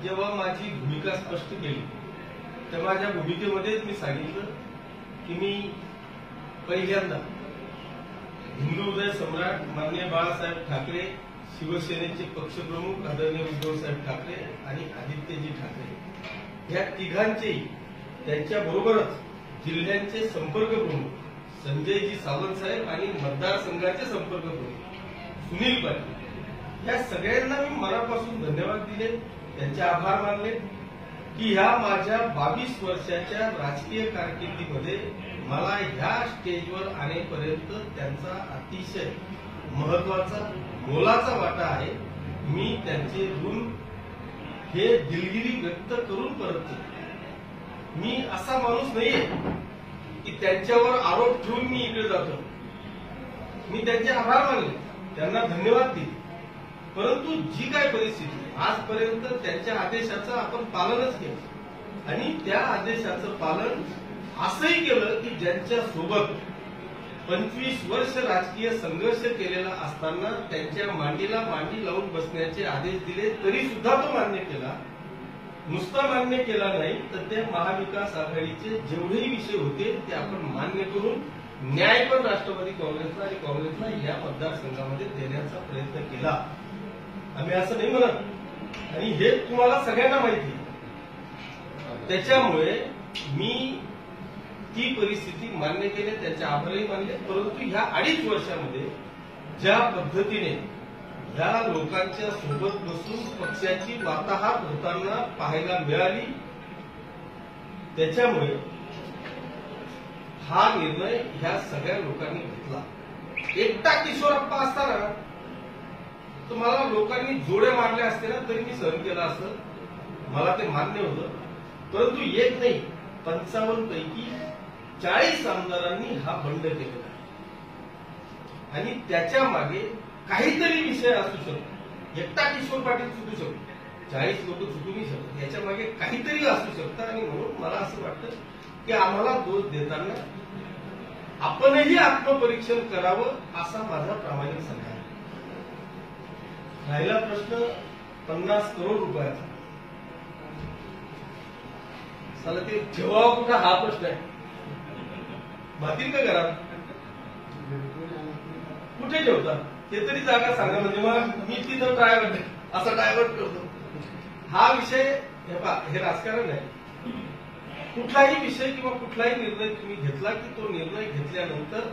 जेव्हा माझी भूमिका स्पष्ट केली तेव्हा माझ्या भूमिकेमध्येच मी सांगितलं की मी पहिल्यांदा हिंदू हृदय सम्राट माननीय बाळासाहेब ठाकरे, शिवसेनेचे पक्षप्रमुख आदरणीय उद्धवसाहेब ठाकरे आणि आदित्यजी ठाकरे या तिघांचेही त्यांच्याबरोबरच जिल्ह्यांचे संपर्क प्रमुख संजयजी सावंत साहेब आणि मतदारसंघाचे संपर्क प्रमुख सुनील पाटील या सगळ्यांना मी मनापासून धन्यवाद दिले, त्यांचे आभार मानले की ह्या माझ्या 22 वर्षाच्या राजकीय कारकिर्दीमध्ये मला ह्या स्टेजवर आणेपर्यंत त्यांचा अतिशय महत्वाचा मोलाचा वाटा आहे। मी त्यांचे ऋण हे दिलगिरी व्यक्त करून परततो। मी असा माणूस नाहीये की त्यांच्यावर आरोप ठेवून मी इकडे जातो। मी त्यांचे आभार मानले, त्यांना धन्यवाद दिले, परंतु जी काय परिस्थिती आजपर्यंत त्यांच्या आदेशाचं आपण पालनच केलं आणि त्या आदेशाचं पालन असंही केलं की ज्यांच्या सोबत 25 वर्ष राजकीय संघर्ष केलेला असताना त्यांच्या मांडीला मांडी लावून बसण्याचे आदेश दिले तरी सुद्धा तो मान्य केला। नुसता मान्य केला नाही तर ते महाविकास आघाडीचे जेवढेही विषय होते ते आपण मान्य करून न्याय पण राष्ट्रवादी काँग्रेसला आणि काँग्रेसला या मतदारसंघामध्ये देण्याचा प्रयत्न केला। आम्ही असं नाही म्हणत आणि हे तुम्हाला सगळ्यांना माहिती आहे। त्याच्यामुळे मी ती परिस्थिती मान्य केली, त्यांचे आभारही मानले, परंतु ह्या 2.5 वर्षामध्ये ज्या पद्धतीने ह्या लोकांच्या सोबत बसून पक्षाची वाताहत होताना पाहायला मिळाली त्याच्यामुळे हा निर्णय ह्या सगळ्या लोकांनी घेतला। एकटा किशोरप्पा असताना तुम्हाला लोकांनी जोड्या मारल्या असते ना तरी मी सहन केला असतं, मला ते मान्य होतं, परंतु एक नाही 55 पैकी 40 आमदारांनी हा बंड केलेला आहे आणि त्याच्या मागे काहीतरी विषय असू शकतो। एकटा किशोर पाटील चुकू शकतो, 40 लोक चुकूही शकतात, याच्या मागे काहीतरी असू शकतं आणि म्हणून मला असं वाटतं की आम्हाला दोष देताना आपणही आत्मपरीक्षण करावं असा माझा प्रामाणिक सल्ला आहे। राहिला प्रश्न 50 करोड रुपयाचा, चला ते जेव्हा कुठं हा प्रश्न आहे बातील का घरात कुठे ठेवतात ते तरी जागा सांगा, म्हणजे मग मी तिथं ड्रायव्हर असा ड्रायव्हर करतो। हा विषय हे राजकारण आहे। कुठलाही विषय किंवा कुठलाही निर्णय तुम्ही घेतला की तो निर्णय घेतल्यानंतर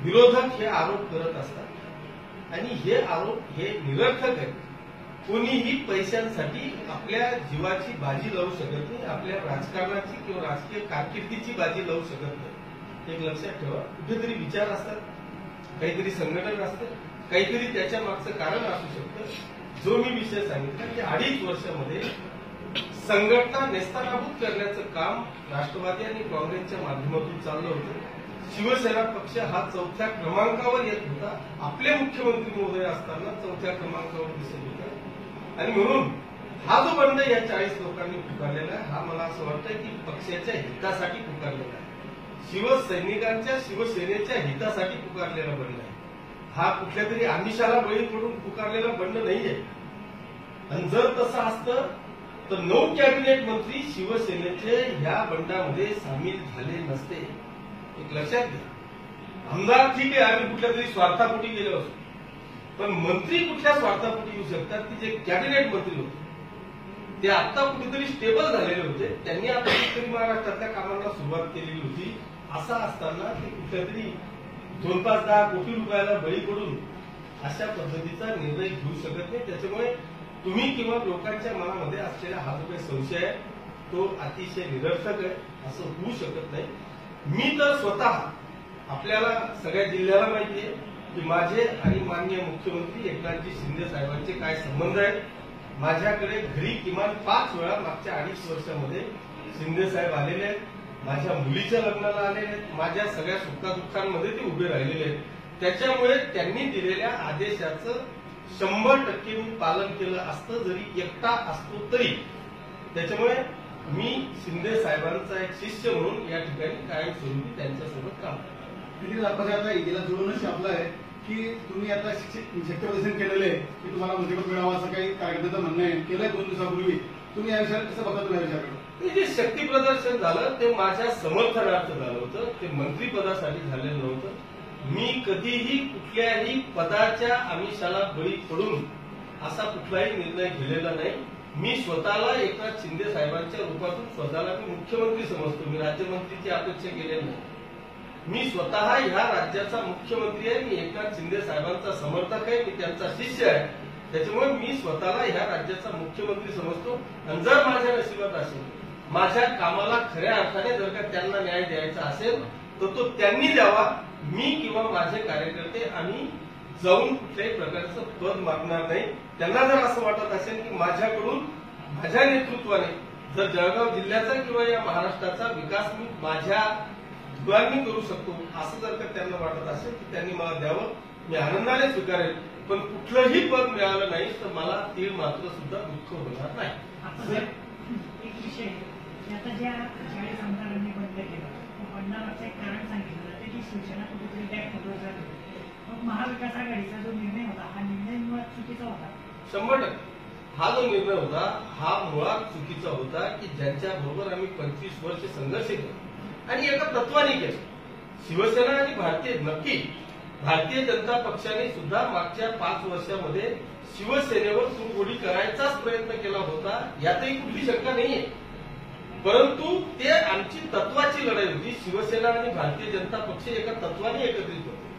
विरोधक हे आरोप करत असतात आणि हे आरोप हे निरर्थक आहे। कोणीही पैशांसाठी आपल्या जीवाची बाजी लावू शकत नाही, आपल्या राजकारणाची किंवा राजकीय कारकिर्दीची बाजी लावू शकत नाही। एक लक्षात ठेवा, कुठेतरी विचार असतात, काहीतरी संघटन असतं, काहीतरी त्याच्या मागचं कारण असू शकतं। जो मी विषय सांगितला की 2.5 वर्षामध्ये संघटना नेस्तानाबूत करण्याचं काम राष्ट्रवादी आणि काँग्रेसच्या माध्यमातून चाललं होतं। शिवसेना पक्ष हा 4थ्या क्रमांकावर येत होता, आपले मुख्यमंत्री महोदय असताना 4थ्या क्रमांकावर दिसत होता आणि म्हणून हा जो बंड या 40 लोकांनी पुकारलेला आहे हा मला असं वाटतं की पक्षाच्या हितासाठी पुकारलेला आहे, शिवसैनिकांच्या शिवसेनेच्या हितासाठी पुकारलेला बंड आहे। हा कुठल्या तरी आमिषाला बळी पडून पुकारलेला बंड नाहीये आणि जर तसं असतं तर 9 कॅबिनेट मंत्री शिवसेनेचे ह्या बंडामध्ये सामील झाले नसते। एक लक्षात घ्या, आमदार ठीक आहे आम्ही कुठल्या तरी स्वार्थापोटी गेलो असतो, पण मंत्री कुठल्या स्वार्थापोटी येऊ शकतात की जे कॅबिनेट मंत्री होते ते आता कुठेतरी स्टेबल झालेले होते, त्यांनी आता कुठेतरी महाराष्ट्रातल्या कामांना सुरुवात केलेली होती। असं असताना ते कुठल्यातरी 2-5-10 कोटी रुपयाला बळी पडून अशा पद्धतीचा निर्णय घेऊ शकत नाही। त्याच्यामुळे तुम्ही किंवा लोकांच्या मनामध्ये असलेला हा जो काही संशय आहे तो अतिशय निरर्थक आहे, असं होऊ शकत नाही। मी तर स्वतः आपल्याला सगळ्या जिल्ह्याला माहिती आहे की माझे आणि माननीय मुख्यमंत्री एकनाथजी शिंदे साहेबांचे काय संबंध आहेत। माझ्याकडे घरी किमान 5 वेळा मागच्या 2.5 वर्षामध्ये शिंदे साहेब आलेले आहेत, माझ्या मुलीच्या लग्नाला आलेले आहेत, माझ्या सगळ्या सुखदुःखांमध्ये ते उभे राहिलेले आहेत। त्याच्यामुळे त्यांनी दिलेल्या आदेशाचं 100% मी पालन केलं असतं जरी एकटा असतो तरी। त्याच्यामुळे मी शिंदे साहेबांचा एक शिष्य म्हणून या ठिकाणी कायमस्वरूपी त्यांच्यासोबत काम करतो। आता याला जोडूनच आपलं आहे की तुम्ही आता शक्तिप्रदर्शन केलेलं आहे की तुम्हाला मंत्रिपद मिळावं असं काही कार्यकर्त्याचं म्हणणं आहे, केलंय 2 दिवसापूर्वी, तुम्ही या विषयावर कसं बघा तुम्ही या विषयाकडे? हे जे शक्ती प्रदर्शन झालं ते माझ्या समर्थनार्थ झालं होतं, ते मंत्रिपदासाठी झालेलं नव्हतं. मी कधीही कुठल्याही पदाच्या आमिषाला बळी पडून असा कुठलाही निर्णय घेतलेला नाही. मी स्वतःला एकनाथ शिंदे साहेबांच्या रूपातून स्वतःला मी मुख्यमंत्री समजतो. मी राज्यमंत्रीची अपेक्षा केलेली नाही. मी स्वतः ह्या राज्याचा मुख्यमंत्री आहे. मी एकनाथ शिंदे साहेबांचा समर्थक आहे. मी त्यांचा शिष्य आहे. त्याच्यामुळे मी स्वतःला ह्या राज्याचा मुख्यमंत्री समजतो. आणि जर माझ्या नशिबात असेल, माझ्या कामाला खऱ्या अर्थाने जर का त्यांना न्याय द्यायचा असेल तर तो त्यांनी द्यावा. मी किंवा माझे कार्यकर्ते आम्ही जाऊन कुठल्याही प्रकारचं पद मागणार नाही. त्यांना जर असं वाटत असेल की माझ्याकडून माझ्या नेतृत्वाने जर जळगाव जिल्ह्याचा किंवा या महाराष्ट्राचा विकास मी माझ्या मुलांनी करू शकतो असं जर का त्यांना वाटत असेल तर त्यांनी मला द्यावं. मी आनंदाने स्वीकारेल. पण कुठलंही पद मिळालं नाही तर मला तीळ मात्र सुद्धा दुःख होणार नाही. एक विषय आता ज्या 40 आमदारांनी बंद केलं बंडाचं एक कारण सांगितलं जाते की शिवसेना कुठेतरी बॅकफुटवर झाली. मग महाविकास आघाडीचा जो निर्णय होता हा निर्णय मुळात चुकीचा होता. 100% हा जो निर्णय होता हा मुळात चुकीचा होता की ज्यांच्या बरोबर आम्ही 25 वर्ष संघर्ष केला आणि एका तत्वाने केलं. शिवसेना आणि भारतीय जनता पक्षाने सुद्धा मागच्या 5 वर्षामध्ये शिवसेनेवर तुडवडी करायचाच प्रयत्न केला होता, यातही कुठली शंका नाहीये. परंतु ते आमची तत्वाची लढाई होती. शिवसेना आणि भारतीय जनता पक्ष एका तत्वाने एकत्रित होते.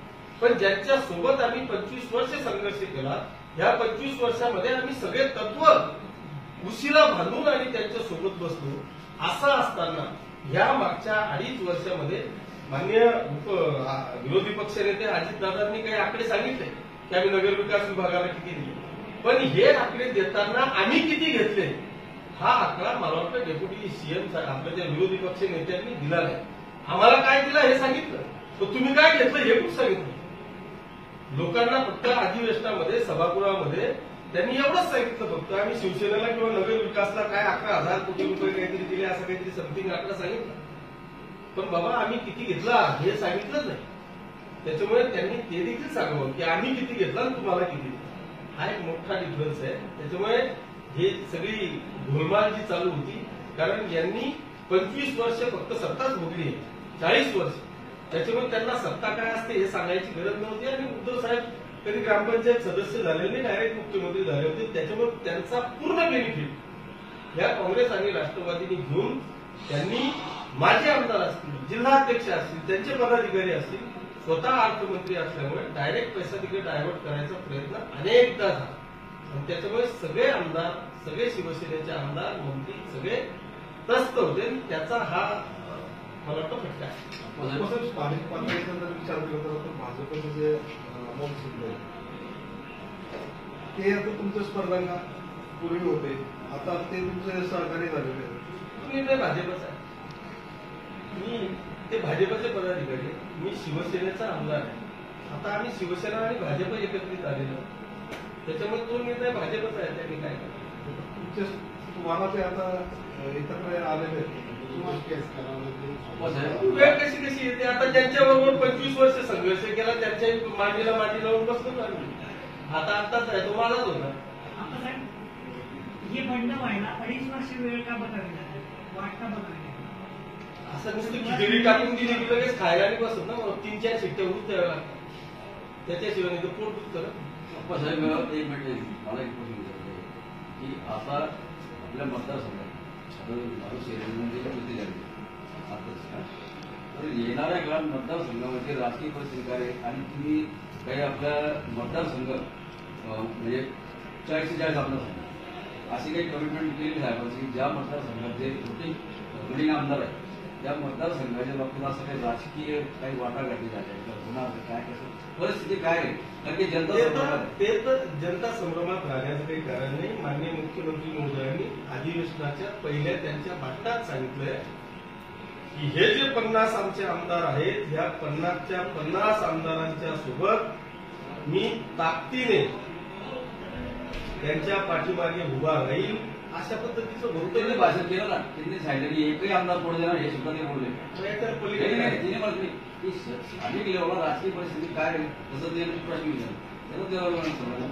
पण ज्यांच्या सोबत आम्ही 25 वर्ष संघर्ष केला, या 25 वर्षामध्ये आम्ही सगळे तत्व उशीला बांधून आणि त्यांच्या सोबत बसलो. असं असताना या मागच्या 2.5 वर्षामध्ये माननीय विरोधी पक्षनेते अजितदादांनी काही आकडे सांगितले की आम्ही नगरविकास विभागाला किती दिले. पण हे आकडे देताना आम्ही किती घेतले हा आकडा मला वाटतं डेप्युटी सीएम आपल्या त्या विरोधी पक्ष नेत्यांनी दिला नाही. आम्हाला काय दिलं हे सांगितलं, तर तुम्ही काय घेतलं हे कुठं सांगितलं. लोकांना फक्त अधिवेशनामध्ये सभागृहामध्ये त्यांनी एवढंच सांगितलं फक्त आम्ही शिवसेनेला किंवा नगर विकासला काय 11,000 कोटी रुपये काहीतरी दिले असं काहीतरी समथिंग आकडा सांगितलं. पण बाबा आम्ही किती घेतला हे सांगितलंच नाही. त्याच्यामुळे त्यांनी ते देखील सांगावं की आम्ही किती घेतला आणि तुम्हाला किती दिला. हा एक मोठा डिफरन्स आहे. त्याच्यामुळे हे सगळी घोलमाल जी चालू होती, कारण यांनी 25 वर्ष फक्त सत्ताच भोगली आहे, 40 वर्ष. त्याच्यामुळे त्यांना सत्ता काय असते हे सांगायची गरज नव्हती. आणि उद्धव साहेब कधी ग्रामपंचायत सदस्य झाले नाही, डायरेक्ट मुख्यमंत्री झाले होते. त्याच्यामुळे त्यांचा पूर्ण बेनिफिट या काँग्रेस आणि राष्ट्रवादीने घेऊन त्यांनी माजी आमदार असतील, जिल्हाध्यक्ष असतील, त्यांचे पदाधिकारी असतील, स्वतः अर्थमंत्री असल्यामुळे डायरेक्ट पैसा तिकडे डायव्हर्ट करायचा प्रयत्न अनेकदा झाला. आणि त्याच्यामुळे सगळे आमदार, सगळे शिवसेनेचे आमदार, मंत्री सगळे त्रस्त होते. त्याचा हा मला वाटतं फटका आहे. स्थानिक पातळीचा जर विचार केला तर भाजपचं जे अमोल सिंग ते आता तुमचं स्पर्धांना पूर्वी होते, आता ते तुमचे सहकारी झालेले आहेत. निर्णय भाजपचा आहे. मी ते भाजपचे पदाधिकारी, मी शिवसेनेचा आमदार आहे. आता आम्ही शिवसेना आणि भाजप एकत्रित आलेलो, त्याच्यामुळे तो निर्णय भाजपचा आहे. त्यांनी काय केलं तुम्हाला ते आता एकत्र आलेले वेळ कशी येते. आता ज्यांच्याबरोबर 25 वर्ष संघर्ष केला त्यांच्या मांडीला मांडी लावून बसलो ना आम्ही. आता आताच आहे, तो माझाच होता. आता साहेब हे बंड व्हायला 2.5 वर्ष वेळ का बघावी लागेल, वाट का बघावी लागेल? असं नुसतं खिचडी टाकून दिली की लगेच खायला नाही बसत ना. 3-4 शिट्ट्या होऊन द्याव्या लागतात. त्याच्याशिवाय नाही तर पोट दुखतं. साहेब एक मिनिट मला एक प्रश्न विचारतो की आता आपल्या मतदारसंघात युती झाली तर येणाऱ्या मतदारसंघामध्ये राजकीय परिस्थिती काय आहे आणि तुम्ही काही आपल्या मतदारसंघ म्हणजे 40-40 आमदार अशी काही कमिटमेंट केली साहेबांची ज्या मतदारसंघात जे रुटीन आमदार आहे त्या मतदारसंघाच्या बाबतीत असं काही राजकीय काही वाटाघाटी झाल्या होणार काय कसं परिस्थिती काय आहे. कारण की ते तर जनता संभ्रमात राहण्याचं काही कारण नाही. माननीय मुख्यमंत्री महोदयांनी अधिवेशनाच्या पहिल्या त्यांच्या भाषणात सांगितलंय की हे जे 50 आमचे आमदार आहेत, ह्या 50च्या 50 आमदारांच्या सोबत मी ताकदीने त्यांच्या पाठीमागे उभा राहील अशा पद्धतीचं त्यांनी भाषण केलं ना. त्यांनी सांगितलं की एकही आमदार पुढे देणार हे सुद्धा ते बोलले. तिने म्हटले की स्थानिक लेवलला राजकीय परिस्थिती काय तसं ते प्रश्न विचारला.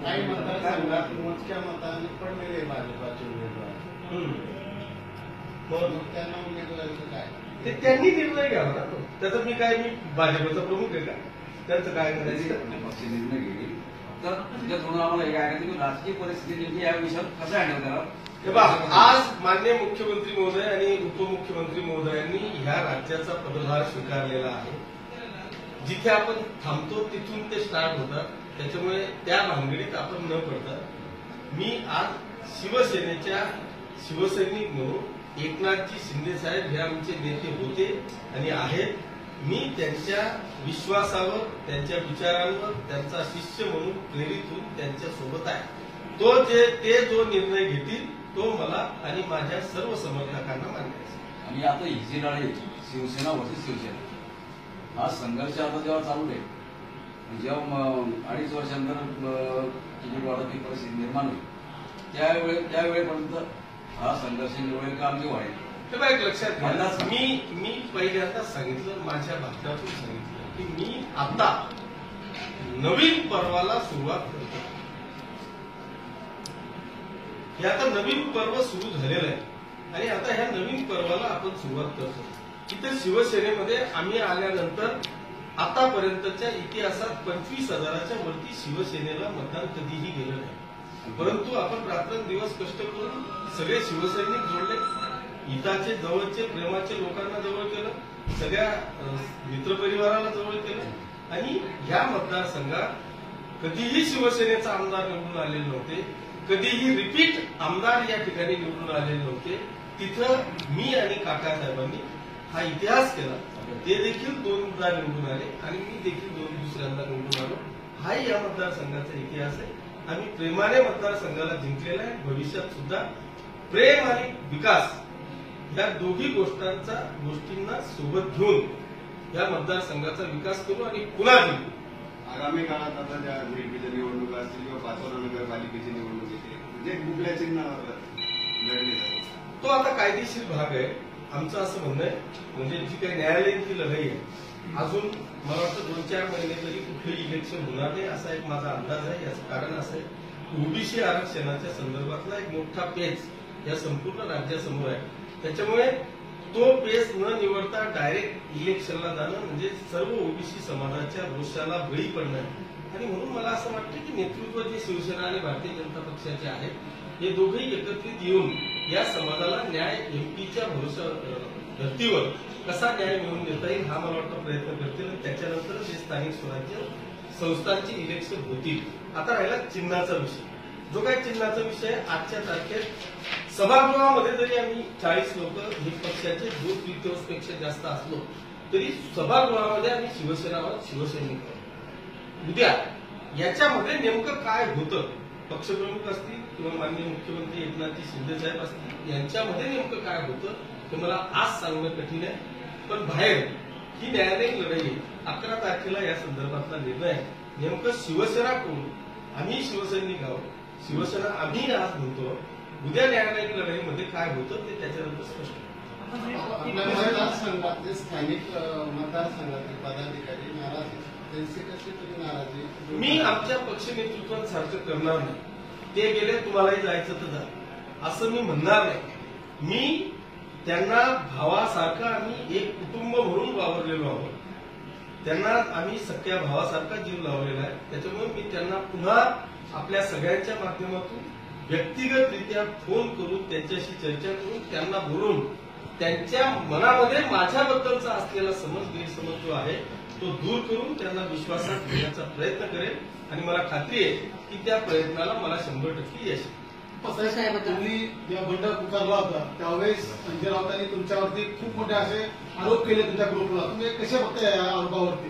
काही मतदारसंघात मोजक्या मतांनी पडलेले भाजपाचे उमेदवार मग त्यांना उमेदवारीचं काय? ते त्यांनी निर्णय घ्यावा ना तो. त्याचं मी भाजपचा प्रमुख आहे का? त्यांचं काय करायचं? पक्ष निर्णय घेईल. तर तुझ्या तोंडून आम्हाला हे काय की राजकीय परिस्थिती नेमकी या विषयावर कसं हँडल करावं. हे पहा, आज माननीय मुख्यमंत्री महोदय आणि उपमुख्यमंत्री महोदयांनी ह्या राज्याचा पदभार स्वीकारलेला आहे. जिथे आपण थांबतो तिथून ते स्टार्ट होतात. त्याच्यामुळे त्या भानगडीत आपण न पडता मी आज शिवसेनेच्या शिवसैनिक म्हणून एकनाथजी शिंदे साहेब हे आमचे नेते होते आणि आहेत. मी त्यांच्या विश्वासावर, त्यांच्या विचारांवर, त्यांचा शिष्य म्हणून प्रेरित होऊन त्यांच्या सोबत आहे. ते जो निर्णय घेतील तो मला आणि माझ्या सर्व समर्थकांना मान्य आहे. आणि आता ही लढाई शिवसेना वर्सेस शिवसेना हा संघर्ष आता जेव्हा चालू आहे, जेव्हा 2.5 वर्षानंतर तिकीट वाढत परिस्थिती निर्माण होईल, त्यावेळेपर्यंत हा संघर्ष निवडेल का किंवा आहे. हे बघा, एक लक्षात घ्या, मी पहिल्यांदा सांगितलं, माझ्या भाषणातून सांगितलं की मी आता नवीन पर्वाला सुरुवात करतो. हे आता नवीन पर्व सुरू झालेलं आहे आणि आता ह्या नवीन पर्वाला आपण सुरुवात करतो. इथे शिवसेनेमध्ये आम्ही आल्यानंतर आतापर्यंतच्या इतिहासात 25,000च्या वरती शिवसेनेला मतदान कधीही गेलं नाही. परंतु आपण रात्रंदिवस कष्ट करून सगळे शिवसैनिक जोडले, हिताचे, जवळचे, प्रेमाचे लोकांना जवळ केलं, सगळ्या मित्रपरिवाराला जवळ केलं आणि ह्या मतदारसंघात कधीही शिवसेनेचा आमदार निवडून आलेले नव्हते, कधीही रिपीट आमदार या ठिकाणी निवडून आलेले नव्हते. तिथं मी आणि काकासाहेबांनी हा इतिहास केला. ते देखील 2दा निवडून आले आणि मी देखील दुसऱ्यांदा निवडून आलो. हाही या मतदारसंघाचा इतिहास आहे. आम्ही प्रेमाने मतदारसंघाला जिंकलेला आहे. भविष्यात सुद्धा प्रेम आणि विकास या दोघी गोष्टींना सोबत घेऊन या मतदारसंघाचा विकास करू आणि पुन्हा जिंकू. आगामी काळात आता ज्या झेडपीच्या निवडणुका असतील किंवा पाचोरा नगरपालिकेची निवडणूक येते, म्हणजे कुठल्या चिन्हावर लढले जाते तो आता कायदेशीर भाग आहे. आमचं असं म्हणणं आहे, म्हणजे जी काही न्यायालयीन लढाई आहे, अजून मला वाटतं 2-4 महिने तरी कुठलंही इलेक्शन होणार नाही असा एक माझा अंदाज आहे. याचं कारण असं आहे, ओबीसी आरक्षणाच्या संदर्भातला एक मोठा पेच या संपूर्ण राज्यासमोर आहे. त्याच्यामुळे तो पेच न निवडता डायरेक्ट इलेक्शनला जाणं म्हणजे सर्व ओबीसी समाजाच्या रोषाला बळी पडणं. आणि म्हणून मला असं वाटतं की नेतृत्व जे शिवसेना आणि भारतीय जनता पक्षाचे आहेत, हे दोघेही एकत्रित येऊन या समाजाला न्याय एमपीच्या धर्तीवर कसा न्याय मिळवून देता येईल हा मला वाटतं प्रयत्न करतील आणि त्याच्यानंतर जे स्थानिक स्वराज्य संस्थांची इलेक्शन होतील. आता राहिला चिन्हाचा विषय. जो काही चिन्हाचा विषय आजच्या तारखेत सभागृहामध्ये जरी आम्ही 40 लोक हे पक्षाचे 2/3 पेक्षा जास्त असलो तरी सभागृहामध्ये आम्ही शिवसेना आहोत, शिवसैनिक आहोत. उद्या याच्यामध्ये नेमकं काय होतं, पक्षप्रमुख असतील किंवा माननीय मुख्यमंत्री एकनाथजी शिंदे साहेब असतील, यांच्यामध्ये नेमकं काय होतं हे मला आज सांगणं कठीण आहे. पण बाहेर ही न्यायालयीन लढाई 11 तारखेला या संदर्भातला निर्णय आहे. नेमकं शिवसेना कोण, आम्ही शिवसैनिक आहोत, शिवसेना आम्ही आज म्हणतो. उद्या न्यायालयीन लढाईमध्ये काय होतं ते त्याच्यानंतर स्पष्ट होईल. आपल्या मतदारसंघातले स्थानिक मतदारसंघातील पदाधिकारी नाराज आहेत, त्यांची कशी तरी नाराजी मी आमच्या पक्ष नेतृत्वासारखं करणार नाही. ते गेले, तुम्हालाही जायचं तर जा असं मी म्हणणार नाही. मी त्यांना भावासारखं, आम्ही एक कुटुंब म्हणून वावरलेलो आहोत. त्यांना आम्ही सख्या भावासारखा जीव लावलेला आहे. त्याच्यामुळे मी त्यांना पुन्हा आपल्या सगळ्यांच्या माध्यमातून व्यक्तिगतरित्या फोन करून त्यांच्याशी चर्चा करून त्यांना बोलून त्यांच्या मनामध्ये माझ्याबद्दलचा असलेला गैरसमज जो आहे तो दूर करून त्यांना विश्वासात घेण्याचा प्रयत्न करेल आणि मला खात्री आहे की त्या प्रयत्नाला मला 100% यश येईल. तुम्ही जेव्हा बंड पुकारला होता त्यावेळेस संजय राऊतांनी तुमच्यावरती खूप मोठे असे आरोप केले तुमच्या ग्रुपला, तुम्ही कसे बघताय या आरोपावरती?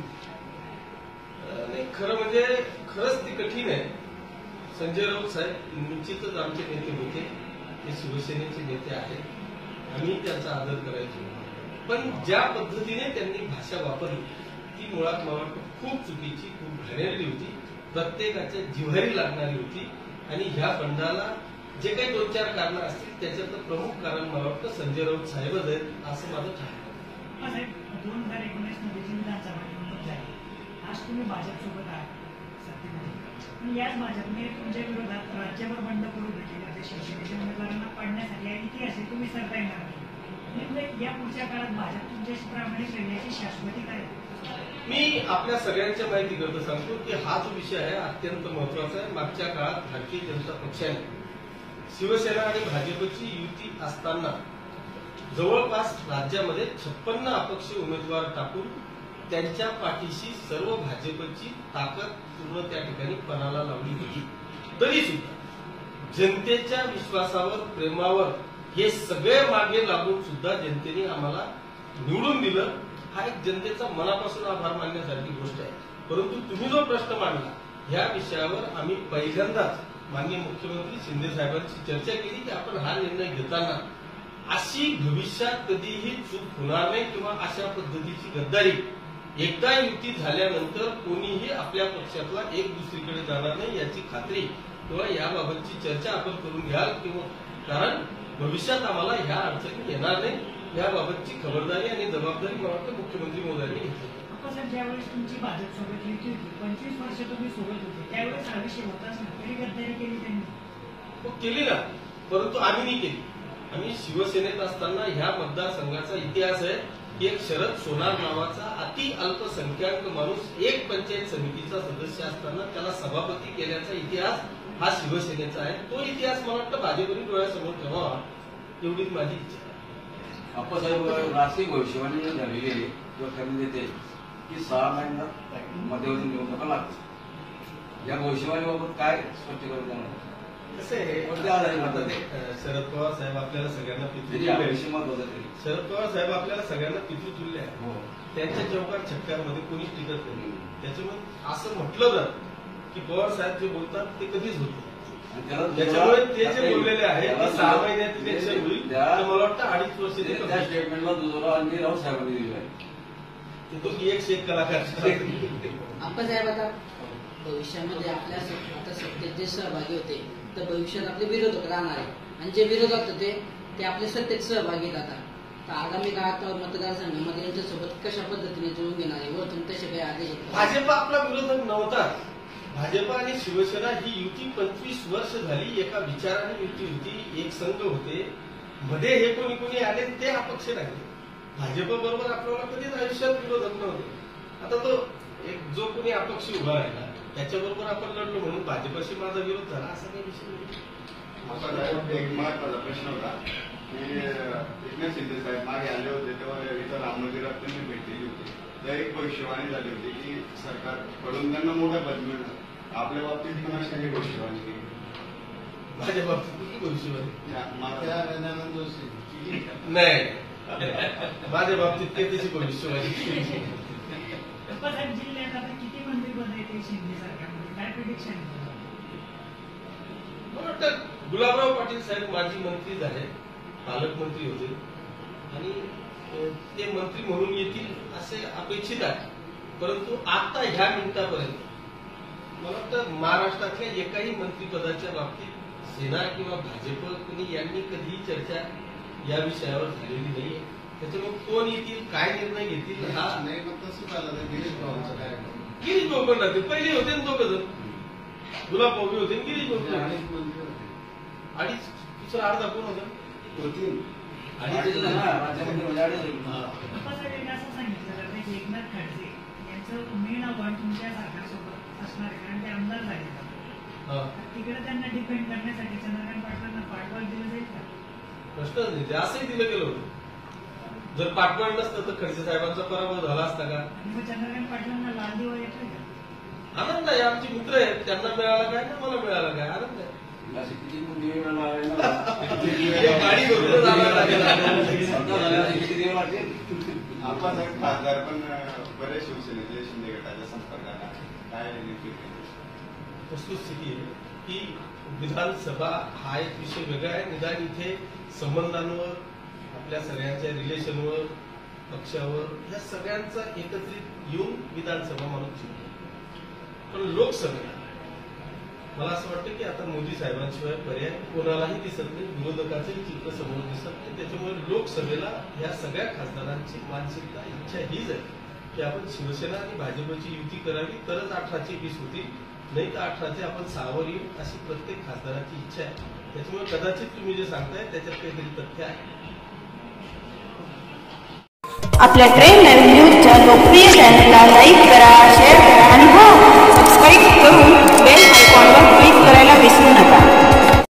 नाही, खरं म्हणजे खरंच ती कठीण आहे. संजय राऊत साहेब निश्चितच आमचे नेते होते, ते शिवसेनेचे नेते आहेत, आम्ही त्यांचा आदर करायचो. पण ज्या पद्धतीने त्यांनी भाषा वापरली ती मुळात मला वाटतं खूप चुकीची, खूप घाणेरडी होती, प्रत्येकाच्या जिव्हारी लागणारी होती. आणि ह्या बंडाला जे काही 2-4 कारणं असतील त्याच्यातलं प्रमुख कारण मला वाटतं संजय राऊत साहेबच आहेत असं माझं ठाण आहे. 2019 मध्ये जी विधानसभा निवडणूक झाली, आज तुम्ही भाजपसोबत आहात सत्तेमध्ये, पण याच भाजपने तुमच्या विरोधात राज्यभर बंड करू घेतलेले होते. शिवसेनेच्या उमेदवारांना पाडण्यासाठी आणि ती असे तुम्ही सरता येणार नाही. म्हणजे या पुढच्या काळात भाजप तुमच्याशी प्रामाणिक राहण्याची शाश्वती काय? मी आपल्या सगळ्यांच्या माहिती करता सांगतो की हा जो विषय आहे अत्यंत महत्वाचा आहे. मागच्या काळात भारतीय जनता पक्षाने शिवसेना आणि भाजपची युती असताना जवळपास राज्यामध्ये 56 अपक्ष उमेदवार टाकून त्यांच्या पाठीशी सर्व भाजपची ताकद पूर्ण त्या ठिकाणी पणाला लावली होती. तरी सुद्धा जनतेच्या विश्वासावर, प्रेमावर हे सगळे मागे लागून सुद्धा जनतेने आम्हाला निवडून दिलं. हा एक जनतेचा मनापासून आभार मानण्यासारखी गोष्ट आहे. परंतु तुम्ही जो प्रश्न मांडला ह्या विषयावर आम्ही पहिल्यांदाच माननीय मुख्यमंत्री शिंदे साहेबांची चर्चा केली की आपण हा निर्णय घेताना अशी भविष्यात कधीही चूक होणार नाही किंवा अशा पद्धतीची गद्दारी एकदा युती झाल्यानंतर कोणीही आपल्या पक्षातला एक दुसरीकडे जाणार नाही याची खात्री किंवा याबाबतची चर्चा आपण करून घ्याल किंवा कारण भविष्यात आम्हाला ह्या अडचणी येणार नाही याबाबतची खबरदारी आणि जबाबदारी मला वाटतं मुख्यमंत्री मोदयांनी घेतली. आपण ज्यावेळेस तुमची भाजप सोबत युती होती 25 वर्ष तुम्ही सोबत होते त्यावेळेस हा विषय होताच ना तरी गद्दारी केली त्यांनी? हो केली ना, परंतु आम्ही नाही केली. आम्ही शिवसेनेत असताना ह्या मतदारसंघाचा इतिहास आहे की एक शरद सोनार नावाचा अति अल्पसंख्याक माणूस एक पंचायत समितीचा सदस्य असताना त्याला सभापती केल्याचा इतिहास हा शिवसेनेचा आहे. तो इतिहास मला वाटतं भाजपने डोळ्यासमोर ठेवावा एवढीच माझी इच्छा आहे. अप्पासाहेब राजकीय भविष्यवाणी झालेली आहे किंवा करण्यात येते की 6 महिन्यात मध्यवर्ती निवडणुका लागतात. या भविष्यवाणीबाबत काय स्पष्टीकरण देणार? कसं आहे आता ते शरद पवार साहेब आपल्याला सगळ्यांना पितृ शरद पवार साहेब आपल्याला सगळ्यांना पितृतुल्य आहे. त्यांच्या चौकार छक्क्यांमध्ये कोणीच टिकत नाही. त्याच्यामुळे असं म्हटलं जात की पवार साहेब जे बोलतात ते कधीच होत नाही. त्याच्यामुळे ते जे बोललेले आहे ते 6 महिन्यात इलेक्शन होईल तर मला वाटतं 2.5 वर्ष त्या स्टेटमेंटला दुजोरा आणि राऊत साहेबांनी दिलेला आहे. तो एक शेख कलाकार. आप्पासाहेब आता भविष्यामध्ये आपल्या आता सत्तेत जे सहभागी होते तर भविष्यात आपले विरोधक राहणार आहे आणि जे विरोधक होते ते आपल्या सत्तेत सहभागी राहतात. तर आगामी काळात मतदारसंघामध्ये यांच्यासोबत कशा पद्धतीने जुळून घेणार आहे व तुम्ही तसे काही आदेश आहेत? भाजप आपला विरोधक नव्हता. भाजप आणि शिवसेना ही युती 25 वर्ष झाली एका विचाराने युती होती, एक संघ होते. मध्ये हे कोणी कोणी आले ते अपक्ष राहिले. भाजप बरोबर आपल्याला कधीच आयुष्यात विरोधक नव्हते. आता तो एक जो कोणी अपक्ष उभा राहिला त्याच्याबरोबर आपण लढलो म्हणून भाजपशी माझा विरोध झाला असा काही विषय नाही. एक महत्वाचा प्रश्न होता की एकनाथ शिंदे साहेब मागे आले होते तेव्हा इथं राम मंदिरात त्यांनी भेट दिली होती. तर एक भविष्यवाणी झाली होती की सरकारकडून त्यांना मोठा पद मिळणार. आपल्या बाबतीत पण अशी काही भविष्यवाणी केली? माझ्या बाबतीत किती भविष्यवाणी नाही. माझ्या बाबतीत ते त्याची भविष्यवाणी. आप्पासाहेब जिल्ह्यात आता किती मंत्री बदलते शिंदे सरकारमध्ये काय प्रिडिक्शन आहे? मला वाटतं गुलाबराव पाटील साहेब माजी मंत्री झाले, पालकमंत्री होते आणि ते मंत्री म्हणून येतील असे अपेक्षित आहे. परंतु आता ह्या मिनिटापर्यंत मला वाटतं महाराष्ट्रातल्या एकाही मंत्रिपदाच्या बाबतीत सेना किंवा भाजप कुणी यांनी कधीही चर्चा या विषयावर झालेली नाहीये. त्याच्यामुळे कोण येतील काय निर्णय घेतील हा नाही. मग तसं झालं गिरीश भाऊंचं काय? गिरीश भाऊ पण राहते. पहिले होते ना 2 जण, गुलाब भाऊ होते गिरीश भाऊ होते. 2.5 दुसरा अर्धा कोण होता? आप्पासाहेब असं सांगितलं जातं की एकनाथ खडसे यांचं मेन आव्हान तुमच्या सरकारसोबत असणार आहे कारण ते आमदार झाले. तिकडे त्यांना डिपेंड करण्यासाठी चंद्रकांत पाटलांना पाठबळ दिलं जाईल का? प्रश्नच नाही. ते असंही दिलं गेलं होतं. जर पाठबळ नसतं तर खडसे साहेबांचा पराभव झाला असता का? आणि मग चंद्रकांत पाटलांना लाल दिवा येतोय का? आनंद आहे. आमचे मित्र आहेत, त्यांना मिळाला काय ना मला मिळाला काय, आनंद आहे. अशी किती मोठी वेळ आहे ना. गाडी घेऊन जावं लागेल. किती दिवस लागतील? आप्पासाहेब खासदार पण बरेच शिवसेनेचे शिंदे गटाच्या संपर्कात आहे. काय वस्तुस्थिती आहे की विधानसभा हा एक विषय वेगळा आहे. निदान इथे संबंधांवर, आपल्या सगळ्यांच्या रिलेशनवर, पक्षावर या सगळ्यांचा एकत्रित येऊन विधानसभा माणूस जिंकतो. पण लोकसभेला मला असं वाटतं की आता मोदी साहेबांशिवाय पर्याय कोणालाही दिसत नाही. विरोधकाचंही चित्र समोर दिसत नाही. त्याच्यामुळे लोकसभेला या सगळ्या खासदारांची मानसिकता, इच्छा हीच आहे की आपण शिवसेना आणि भाजपची युती करावी तरच 18ची 20 होतील, नाही तर 18चे आपण 6वर येऊ अशी प्रत्येक खासदाराची इच्छा आहे. त्याच्यामुळे कदाचित तुम्ही जे सांगताय त्याच्यात काहीतरी तथ्य आहे. आपल्या ट्रेन नवीन न्यूजच्या लोकप्रिय चॅनलला लाईक करा, शेअर करा आणि हो सबस्क्राईब करू